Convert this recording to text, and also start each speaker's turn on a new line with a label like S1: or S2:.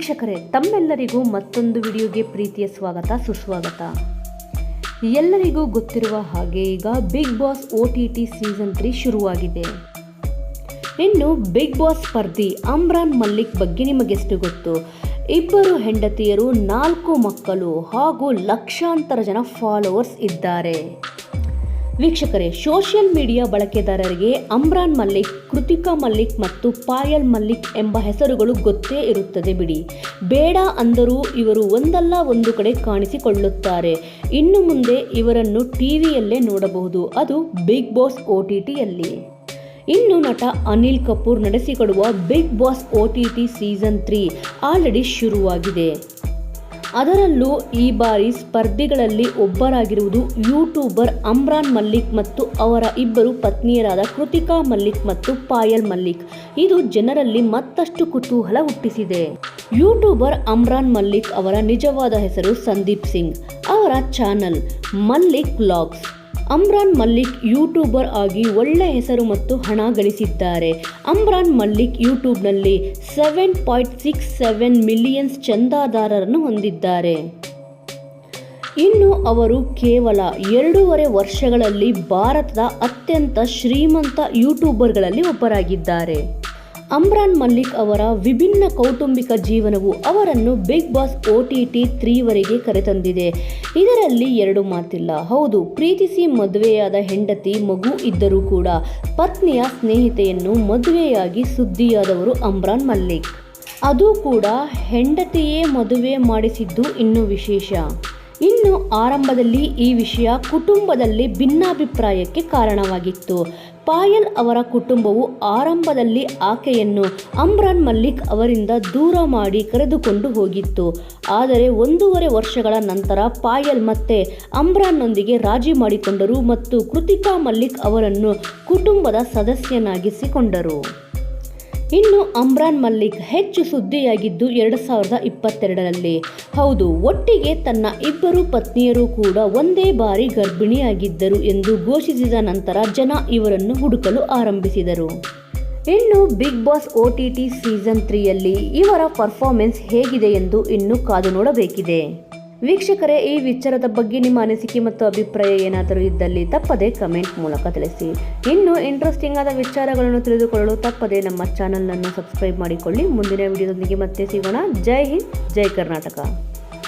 S1: ವೀಕ್ಷಕರೇ, ತಮ್ಮೆಲ್ಲರಿಗೂ ಮತ್ತೊಂದು ವಿಡಿಯೋಗೆ ಪ್ರೀತಿಯ ಸ್ವಾಗತ ಸುಸ್ವಾಗತ. ಎಲ್ಲರಿಗೂ ಗೊತ್ತಿರುವ ಹಾಗೆ ಈಗ ಬಿಗ್ ಬಾಸ್ OTT ಸೀಸನ್ 3 ಶುರುವಾಗಿದೆ. ಇನ್ನು ಬಿಗ್ ಬಾಸ್ ಸ್ಪರ್ಧಿ ಅಮ್ರಾನ್ ಮಲ್ಲಿಕ್ ಬಗ್ಗೆ ನಿಮಗೆಷ್ಟು ಗೊತ್ತು? ಇಬ್ಬರು ಹೆಂಡತಿಯರು, 4 ಮಕ್ಕಳು ಹಾಗೂ ಲಕ್ಷಾಂತರ ಜನ ಫಾಲೋವರ್ಸ್ ಇದ್ದಾರೆ. ವೀಕ್ಷಕರೇ, ಸೋಷಿಯಲ್ ಮೀಡಿಯಾ ಬಳಕೆದಾರರಿಗೆ ಅಮ್ರಾನ್ ಮಲ್ಲಿಕ್, ಕೃತಿಕಾ ಮಲ್ಲಿಕ್ ಮತ್ತು ಪಾಯಲ್ ಮಲ್ಲಿಕ್ ಎಂಬ ಹೆಸರುಗಳು ಗೊತ್ತೇ ಇರುತ್ತದೆ ಬಿಡಿ. ಬೇಡ ಅಂದರೂ ಇವರು ಒಂದಲ್ಲ ಒಂದು ಕಡೆ ಕಾಣಿಸಿಕೊಳ್ಳುತ್ತಾರೆ. ಇನ್ನು ಮುಂದೆ ಇವರನ್ನು ಟಿವಿಯಲ್ಲೇ ನೋಡಬಹುದು, ಅದು ಬಿಗ್ ಬಾಸ್ OTTಯಲ್ಲಿ. ಇನ್ನು ನಟ ಅನಿಲ್ ಕಪೂರ್ ನಡೆಸಿಕೊಡುವ Bigg Boss OTT season 3 already ಶುರುವಾಗಿದೆ. ಅದರಲ್ಲೂ ಈ ಬಾರಿ ಸ್ಪರ್ಧಿಗಳಲ್ಲಿ ಒಬ್ಬರಾಗಿರುವುದು ಯೂಟ್ಯೂಬರ್ ಅಮ್ರಾನ್ ಮಲ್ಲಿಕ್ ಮತ್ತು ಅವರ ಇಬ್ಬರು ಪತ್ನಿಯರಾದ ಕೃತಿಕಾ ಮಲ್ಲಿಕ್ ಮತ್ತು ಪಾಯಲ್ ಮಲ್ಲಿಕ್. ಇದು ಜನರಲ್ಲಿ ಮತ್ತಷ್ಟು ಕುತೂಹಲ ಹುಟ್ಟಿಸಿದೆ. ಯೂಟ್ಯೂಬರ್ ಅಮ್ರಾನ್ ಮಲ್ಲಿಕ್ ಅವರ ನಿಜವಾದ ಹೆಸರು ಸಂದೀಪ್ ಸಿಂಗ್. ಅವರ channel Mallik vlogs. Amran Mallik YouTuber ಆಗಿ ಒಳ್ಳೆ ಹೆಸರು ಮತ್ತು ಹಣ ಗಳಿಸಿದ್ದಾರೆ. ಅಮ್ರಾನ್ ಮಲ್ಲಿಕ್ ಯೂಟ್ಯೂಬ್ನಲ್ಲಿ 7.67 ಮಿಲಿಯನ್ಸ್ ಚಂದಾದಾರರನ್ನು ಹೊಂದಿದ್ದಾರೆ. ಇನ್ನು ಅವರು ಕೇವಲ 2.5 ವರ್ಷಗಳಲ್ಲಿ ಭಾರತದ ಅತ್ಯಂತ ಶ್ರೀಮಂತ ಯೂಟ್ಯೂಬರ್ಗಳಲ್ಲಿ ಒಬ್ಬರಾಗಿದ್ದಾರೆ. ಅಮ್ರಾನ್ ಮಲ್ಲಿಕ್ ಅವರ ವಿಭಿನ್ನ ಕೌಟುಂಬಿಕ ಜೀವನವು ಅವರನ್ನು ಬಿಗ್ ಬಾಸ್ OTT 3 ವರೆಗೆ ಕರೆತಂದಿದೆ. ಇದರಲ್ಲಿ ಎರಡು ಮಾತಿಲ್ಲ. ಹೌದು, ಪ್ರೀತಿಸಿ ಮದುವೆಯಾದ ಹೆಂಡತಿ, ಮಗು ಇದ್ದರೂ ಕೂಡ ಪತ್ನಿಯ ಸ್ನೇಹಿತೆಯನ್ನು ಮದುವೆಯಾಗಿ ಸುದ್ದಿಯಾದವರು ಅಮ್ರಾನ್ ಮಲ್ಲಿಕ್. ಅದು ಕೂಡ ಹೆಂಡತಿಯೇ ಮದುವೆ ಮಾಡಿಸಿದ್ದು ಇನ್ನೂ ವಿಶೇಷ. ಇನ್ನು ಆರಂಭದಲ್ಲಿ ಈ ವಿಷಯ ಕುಟುಂಬದಲ್ಲಿ ಭಿನ್ನಾಭಿಪ್ರಾಯಕ್ಕೆ ಕಾರಣವಾಗಿತ್ತು. ಪಾಯಲ್ ಅವರ ಕುಟುಂಬವು ಆರಂಭದಲ್ಲಿ ಆಕೆಯನ್ನು ಅಮ್ರಾನ್ ಮಲ್ಲಿಕ್ ಅವರಿಂದ ದೂರ ಮಾಡಿ ಕರೆದುಕೊಂಡು ಹೋಗಿತ್ತು. ಆದರೆ 1.5 ವರ್ಷಗಳ ನಂತರ ಪಾಯಲ್ ಮತ್ತೆ ಅಮ್ರಾನ್ನೊಂದಿಗೆ ರಾಜಿ ಮಾಡಿಕೊಂಡರು ಮತ್ತು ಕೃತಿಕಾ ಮಲ್ಲಿಕ್ ಅವರನ್ನು ಕುಟುಂಬದ ಸದಸ್ಯನಾಗಿಸಿಕೊಂಡರು. ಇನ್ನು ಅಮ್ರಾನ್ ಮಲ್ಲಿಕ್ ಹೆಚ್ಚು ಸುದ್ದಿಯಾಗಿದ್ದು 2022ರಲ್ಲಿ. ಹೌದು, ಒಟ್ಟಿಗೆ ತನ್ನ ಇಬ್ಬರು ಪತ್ನಿಯರು ಕೂಡ ಒಂದೇ ಬಾರಿ ಗರ್ಭಿಣಿಯಾಗಿದ್ದರು ಎಂದು ಘೋಷಿಸಿದ ನಂತರ ಜನ ಇವರನ್ನು ಹುಡುಕಲು ಆರಂಭಿಸಿದರು. ಇನ್ನು ಬಿಗ್ ಬಾಸ್ OTT ಸೀಸನ್ 3ಯಲ್ಲಿ ಇವರ ಪರ್ಫಾರ್ಮೆನ್ಸ್ ಹೇಗಿದೆ ಎಂದು ಇನ್ನು ಕಾದು ನೋಡಬೇಕಿದೆ. ವೀಕ್ಷಕರೇ, ಈ ವಿಚಾರದ ಬಗ್ಗೆ ನಿಮ್ಮ ಅನಿಸಿಕೆ ಮತ್ತು ಅಭಿಪ್ರಾಯ ಏನಾದರೂ ಇದ್ದಲ್ಲಿ ತಪ್ಪದೆ ಕಮೆಂಟ್ ಮೂಲಕ ತಿಳಿಸಿ. ಇನ್ನು ಇಂಟ್ರೆಸ್ಟಿಂಗ್ ಆದ ವಿಚಾರಗಳನ್ನು ತಿಳಿದುಕೊಳ್ಳಲು ತಪ್ಪದೆ ನಮ್ಮ ಚಾನಲನ್ನು ಸಬ್ಸ್ಕ್ರೈಬ್ ಮಾಡಿಕೊಳ್ಳಿ. ಮುಂದಿನ ವಿಡಿಯೋದೊಂದಿಗೆ ಮತ್ತೆ ಸಿಗೋಣ. ಜೈ ಹಿಂದ್, ಜೈ ಕರ್ನಾಟಕ.